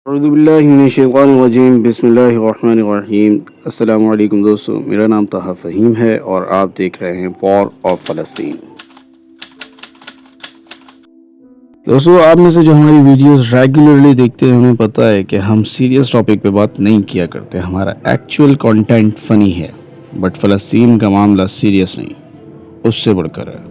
اعوذ باللہ من الشیطان الرجیم بسم اللہ الرحمن الرحیم۔ السلام علیکم دوستو، میرا نام طاہر فہیم ہے اور آپ دیکھ رہے ہیں وار آف فلسطین۔ دوستو، آپ میں سے جو ہماری ویڈیوز ریگولرلی دیکھتے ہیں انہیں پتہ ہے کہ ہم سیریس ٹاپک پہ بات نہیں کیا کرتے، ہمارا ایکچول کنٹینٹ فنی ہے، بٹ فلسطین کا معاملہ سیریس نہیں، اس سے بڑھ کر ہے۔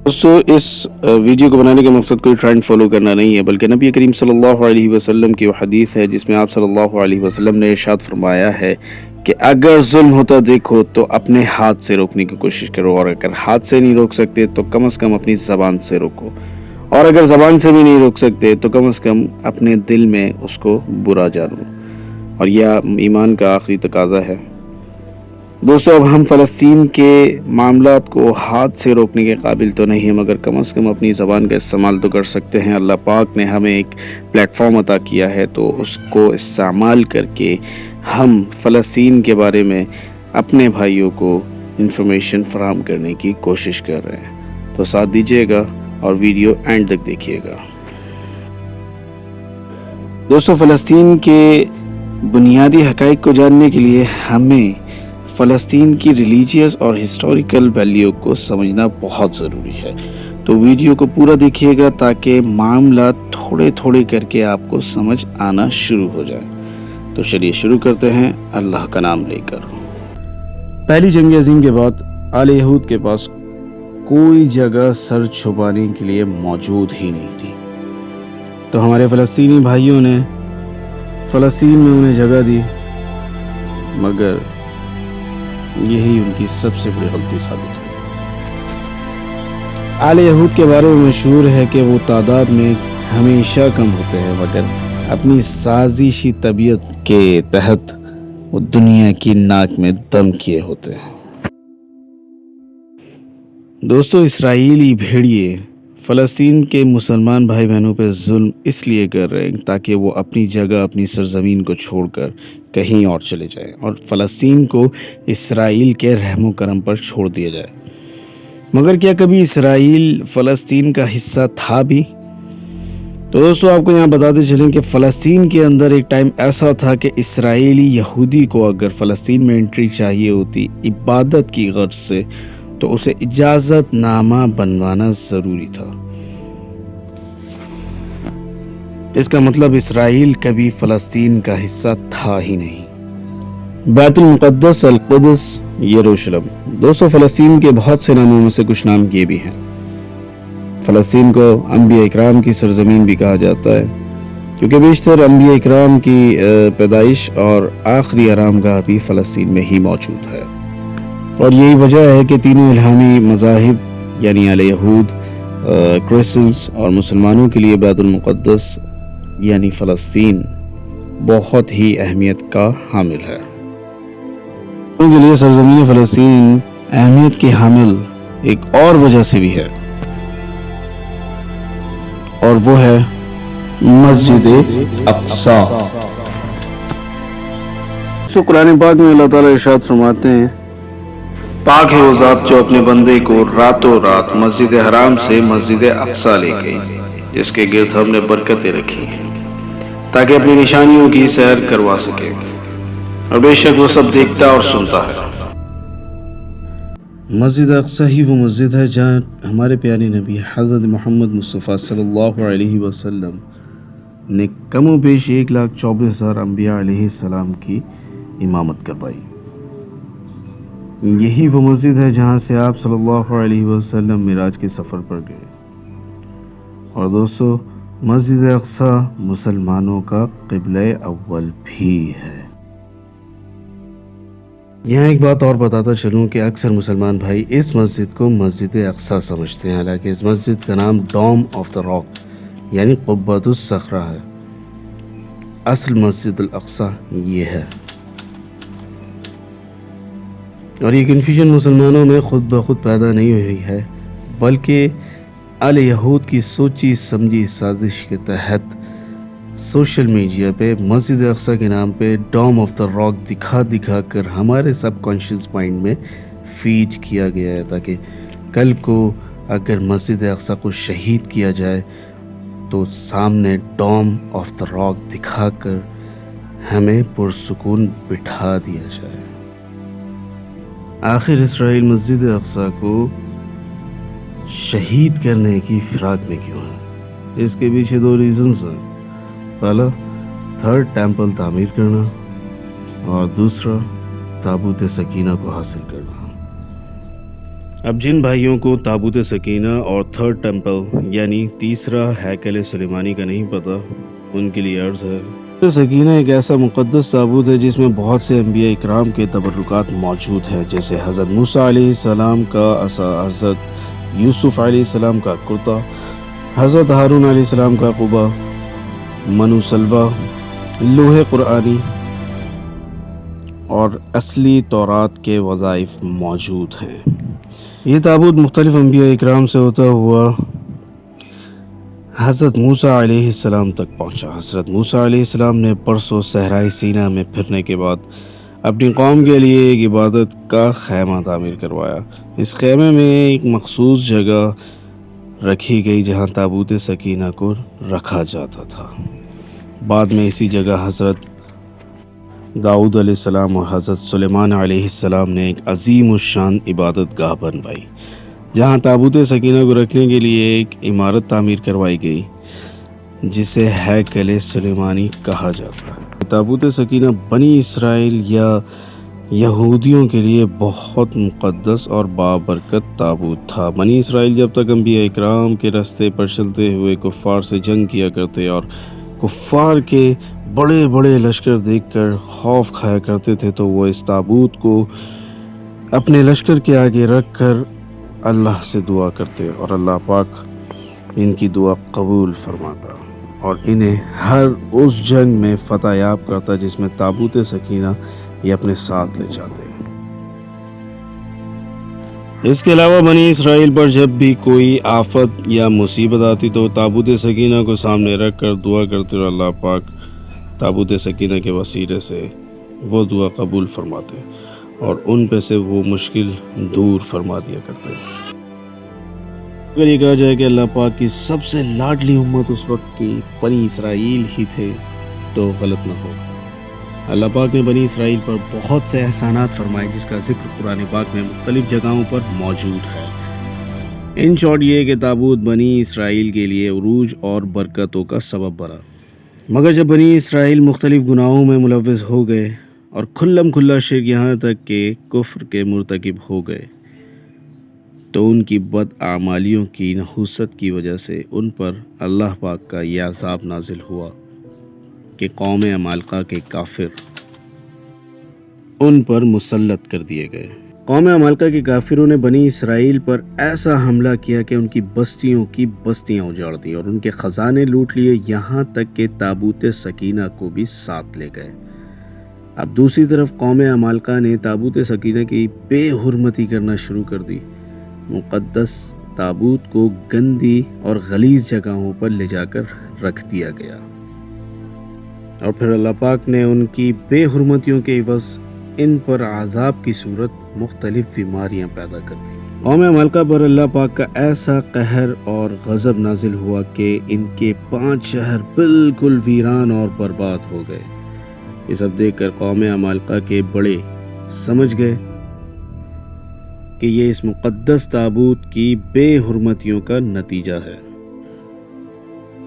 دوستو، اس ویڈیو کو بنانے کا مقصد کوئی ٹرینڈ فالو کرنا نہیں ہے، بلکہ نبی کریم صلی اللہ علیہ وسلم کی وہ حدیث ہے جس میں آپ صلی اللہ علیہ وسلم نے ارشاد فرمایا ہے کہ اگر ظلم ہوتا دیکھو تو اپنے ہاتھ سے روکنے کی کوشش کرو، اور اگر ہاتھ سے نہیں روک سکتے تو کم از کم اپنی زبان سے روکو، اور اگر زبان سے بھی نہیں روک سکتے تو کم از کم اپنے دل میں اس کو برا جانو، اور یہ ایمان کا آخری تقاضا ہے۔ دوستو، اب ہم فلسطین کے معاملات کو ہاتھ سے روکنے کے قابل تو نہیں ہیں، مگر کم از کم اپنی زبان کا استعمال تو کر سکتے ہیں۔ اللہ پاک نے ہمیں ایک پلیٹ فارم عطا کیا ہے، تو اس کو استعمال کر کے ہم فلسطین کے بارے میں اپنے بھائیوں کو انفارمیشن فراہم کرنے کی کوشش کر رہے ہیں۔ تو ساتھ دیجیے گا اور ویڈیو اینڈ تک دیکھیے گا۔ دوستو، فلسطین کے بنیادی حقائق کو جاننے کے لیے ہمیں فلسطین کی ریلیجیس اور ہسٹوریکل ویلیو کو سمجھنا بہت ضروری ہے، تو ویڈیو کو پورا دیکھیے گا تاکہ معاملات تھوڑے تھوڑے کر کے آپ کو سمجھ آنا شروع ہو جائے۔ تو چلیے شروع کرتے ہیں اللہ کا نام لے کر۔ پہلی جنگ عظیم کے بعد آل یہود کے پاس کوئی جگہ سر چھپانے کے لیے موجود ہی نہیں تھی، تو ہمارے فلسطینی بھائیوں نے فلسطین میں انہیں جگہ دی، مگر یہی ان کی سب سے بڑی غلطی ثابت ہوئی۔ آل یہود کے بارے میں مشہور ہے کہ وہ تعداد میں ہمیشہ کم ہوتے ہیں، مگر اپنی سازشی طبیعت کے تحت وہ دنیا کی ناک میں دم کیے ہوتے ہیں۔ دوستو، اسرائیلی بھیڑیے فلسطین کے مسلمان بھائی بہنوں پہ ظلم اس لیے کر رہے ہیں تاکہ وہ اپنی جگہ، اپنی سرزمین کو چھوڑ کر کہیں اور چلے جائیں، اور فلسطین کو اسرائیل کے رحم و کرم پر چھوڑ دیا جائے۔ مگر کیا کبھی اسرائیل فلسطین کا حصہ تھا بھی؟ تو دوستو، آپ کو یہاں بتاتے چلیں کہ فلسطین کے اندر ایک ٹائم ایسا تھا کہ اسرائیلی یہودی کو اگر فلسطین میں انٹری چاہیے ہوتی عبادت کی غرض سے تو اسے اجازت نامہ بنوانا ضروری تھا۔ اس کا مطلب اسرائیل کبھی فلسطین کا حصہ تھا ہی نہیں۔ بیت المقدس، القدس، یروشلم۔ دوستو، فلسطین کے بہت سے ناموں میں سے کچھ نام یہ بھی ہیں۔ فلسطین کو انبیاء اکرام کی سرزمین بھی کہا جاتا ہے، کیونکہ بیشتر انبیاء اکرام کی پیدائش اور آخری آرام گاہ بھی فلسطین میں ہی موجود ہے، اور یہی وجہ ہے کہ تینوں الہامی مذاہب یعنی اہل یہود، کرسچنز اور مسلمانوں کے لیے بیت المقدس یعنی فلسطین بہت ہی اہمیت کا حامل ہے۔ ان کے لیے سرزمین فلسطین اہمیت کی حامل ایک اور وجہ سے بھی ہے، اور وہ ہے مسجد اقصی۔ سو قرآن پاک میں اللہ تعالیٰ ارشاد فرماتے ہیں، پاک ہے وہ ذات جو اپنے بندے کو راتوں رات مسجد حرام سے مسجد اقصی لے گئی، جس کے گرد ہم نے برکتیں رکھی ہیں تاکہ اپنی نشانیوں کی سیر کروا سکے، اور بے شک وہ سب دیکھتا اور سنتا ہے۔ مسجد اقصی ہی وہ مسجد ہے جہاں ہمارے پیارے نبی حضرت محمد مصطفیٰ صلی اللہ علیہ وسلم نے کم و بیش 1,24,000 انبیاء علیہ السلام کی امامت کروائی۔ یہی وہ مسجد ہے جہاں سے آپ صلی اللہ علیہ وسلم معراج کے سفر پر گئے، اور دوستو، مسجد اقصی مسلمانوں کا قبلہ اول بھی ہے۔ یہاں ایک بات اور بتاتا چلوں کہ اکثر مسلمان بھائی اس مسجد کو مسجد اقصی سمجھتے ہیں، حالانکہ اس مسجد کا نام ڈوم آف دا راک یعنی قبۃ الصخرہ ہے۔ اصل مسجد الاقصی یہ ہے، اور یہ کنفیوژن مسلمانوں میں خود بخود پیدا نہیں ہوئی ہے، بلکہ آل یہود کی سوچی سمجھی سازش کے تحت سوشل میڈیا پہ مسجد اقصی کے نام پہ ڈوم آف دا راک دکھا کر ہمارے سب کانشیس مائنڈ میں فیڈ کیا گیا ہے، تاکہ کل کو اگر مسجد اقصی کو شہید کیا جائے تو سامنے ڈوم آف دا راک دکھا کر ہمیں پرسکون بٹھا دیا جائے۔ آخر اسرائیل مسجد اقصی کو شہید کرنے کی فراق میں کیوں ہے؟ اس کے پیچھے 2 ریزنز ہیں۔ پہلا، 3rd ٹیمپل تعمیر کرنا، اور دوسرا، تابوت سکینہ کو حاصل کرنا۔ اب جن بھائیوں کو تابوت سکینہ اور 3rd ٹیمپل یعنی تیسرا ہیکل سلیمانی کا نہیں پتا، ان کے لیے عرض ہے۔ سکینہ ایک ایسا مقدس تابوت ہے جس میں بہت سے انبیاء اکرام کے تبرکات موجود ہیں، جیسے حضرت موسیٰ علیہ السلام کا عصا، حضرت یوسف علیہ السلام کا کرتا، حضرت ہارون علیہ السلام کا قبا، منو سلوہ، لوح قرآنی اور اصلی تورات کے وظائف موجود ہیں۔ یہ تابوت مختلف انبیاء اکرام سے ہوتا ہوا حضرت موسیٰ علیہ السلام تک پہنچا۔ حضرت موسیٰ علیہ السلام نے برسوں صحرائے سینا میں پھرنے کے بعد اپنی قوم کے لیے ایک عبادت کا خیمہ تعمیر کروایا۔ اس خیمے میں ایک مخصوص جگہ رکھی گئی جہاں تابوت سکینہ کو رکھا جاتا تھا۔ بعد میں اسی جگہ حضرت داؤد علیہ السلام اور حضرت سلیمان علیہ السلام نے ایک عظیم الشان عبادت گاہ بنوائی، جہاں تابوت سکینہ کو رکھنے کے لیے ایک عمارت تعمیر کروائی گئی جسے ہیکل سلیمانی کہا جاتا ہے۔ تابوت سکینہ بنی اسرائیل یا یہودیوں کے لیے بہت مقدس اور بابرکت تابوت تھا۔ بنی اسرائیل جب تک انبیاء اکرام کے راستے پر چلتے ہوئے کفار سے جنگ کیا کرتے اور کفار کے بڑے بڑے لشکر دیکھ کر خوف کھایا کرتے تھے، تو وہ اس تابوت کو اپنے لشکر کے آگے رکھ کر اللہ سے دعا کرتے اور اللہ پاک ان کی دعا قبول فرماتا اور انہیں ہر اس جنگ میں فتح یاب کرتا جس میں تابوت سکینہ یہ اپنے ساتھ لے جاتے۔ اس کے علاوہ بنی اسرائیل پر جب بھی کوئی آفت یا مصیبت آتی تو تابوت سکینہ کو سامنے رکھ کر دعا کرتے اور اللہ پاک تابوت سکینہ کے وسیلے سے وہ دعا قبول فرماتے اور ان پہ سے وہ مشکل دور فرما دیا کرتے۔ اگر یہ کہا جائے کہ اللہ پاک کی سب سے لاڈلی امت اس وقت کی بنی اسرائیل ہی تھے تو غلط نہ ہوگا۔ اللہ پاک نے بنی اسرائیل پر بہت سے احسانات فرمائے جس کا ذکر قرآن پاک میں مختلف جگہوں پر موجود ہے۔ ان شارٹ یہ کہ تابوت بنی اسرائیل کے لیے عروج اور برکتوں کا سبب بنا، مگر جب بنی اسرائیل مختلف گناہوں میں ملوث ہو گئے اور کھلا شرک یہاں تک کہ کفر کے مرتکب ہو گئے تو ان کی بدعمالیوں کی نحوست کی وجہ سے ان پر اللہ پاک کا یہ عذاب نازل ہوا کہ قوم عمالقہ کے کافر ان پر مسلط کر دیے گئے۔ قوم عمالقہ کے کافروں نے بنی اسرائیل پر ایسا حملہ کیا کہ ان کی بستیوں کی بستیاں اجاڑ دی اور ان کے خزانے لوٹ لیے، یہاں تک کہ تابوت سکینہ کو بھی ساتھ لے گئے۔ اب دوسری طرف قوم عمالقہ نے تابوت سکینہ کی بے حرمتی کرنا شروع کر دی۔ مقدس تابوت کو گندی اور غلیظ جگہوں پر لے جا کر رکھ دیا گیا اور پھر اللہ پاک نے ان کی بے حرمتیوں کے عوض ان پر عذاب کی صورت مختلف بیماریاں پیدا کر دی۔ قوم عمالقہ پر اللہ پاک کا ایسا قہر اور غضب نازل ہوا کہ ان کے 5 شہر بالکل ویران اور برباد ہو گئے۔ یہ سب دیکھ کر قوم عمالقہ کے بڑے سمجھ گئے کہ یہ اس مقدس تابوت کی بے حرمتیوں کا نتیجہ ہے،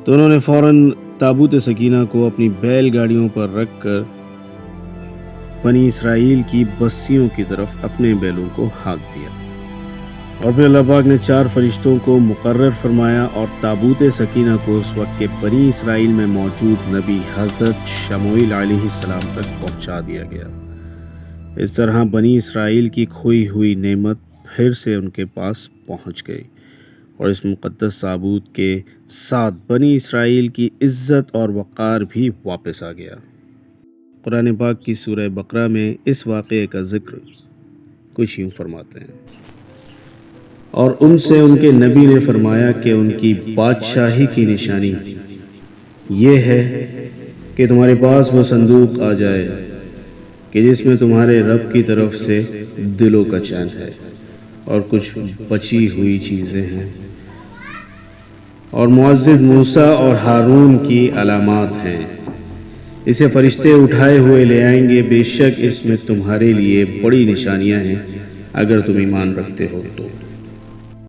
تو انہوں نے فوراً تابوت سکینہ کو اپنی بیل گاڑیوں پر رکھ کر بنی اسرائیل کی بستیوں کی طرف اپنے بیلوں کو ہانک دیا اور پھر اللہ پاک نے 4 فرشتوں کو مقرر فرمایا اور تابوت سکینہ کو اس وقت کے بنی اسرائیل میں موجود نبی حضرت شموئیل علیہ السلام تک پہنچا دیا گیا۔ اس طرح بنی اسرائیل کی کھوئی ہوئی نعمت پھر سے ان کے پاس پہنچ گئی اور اس مقدس تابوت کے ساتھ بنی اسرائیل کی عزت اور وقار بھی واپس آ گیا۔ قرآن پاک کی سورہ بقرہ میں اس واقعے کا ذکر کچھ یوں فرماتے ہیں، اور ان سے ان کے نبی نے فرمایا کہ ان کی بادشاہی کی نشانی یہ ہے کہ تمہارے پاس وہ صندوق آ جائے کہ جس میں تمہارے رب کی طرف سے دلوں کا چین ہے اور کچھ بچی ہوئی چیزیں ہیں اور معزز موسیٰ اور ہارون کی علامات ہیں۔ اسے فرشتے اٹھائے ہوئے لے آئیں گے، بے شک اس میں تمہارے لیے بڑی نشانیاں ہیں اگر تم ایمان رکھتے ہو تو۔